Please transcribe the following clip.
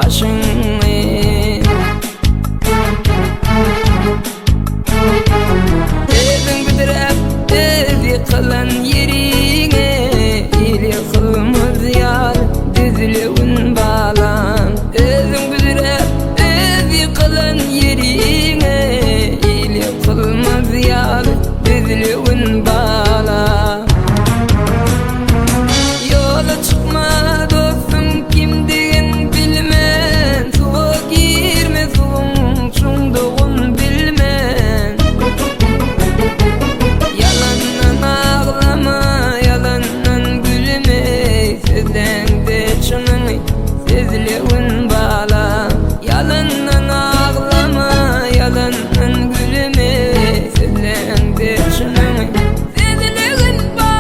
başını. Özün güdürep özü kılan yerine, ili kılmaz yar düzülüğün bağlan. Özün güdürep özü kılan yerine, ili kılmaz yar düzülüğün bağlan. Yola çıkma dostum kimdigin bilmen, suğa girme suğun şunduğun bilmen. Yalandan ağlama, yalandan gülme, sözden de çınını sözlüğün bağla. Yalandan ağlama, yalandan gülme, sözden de çınını sözlüğün bağla.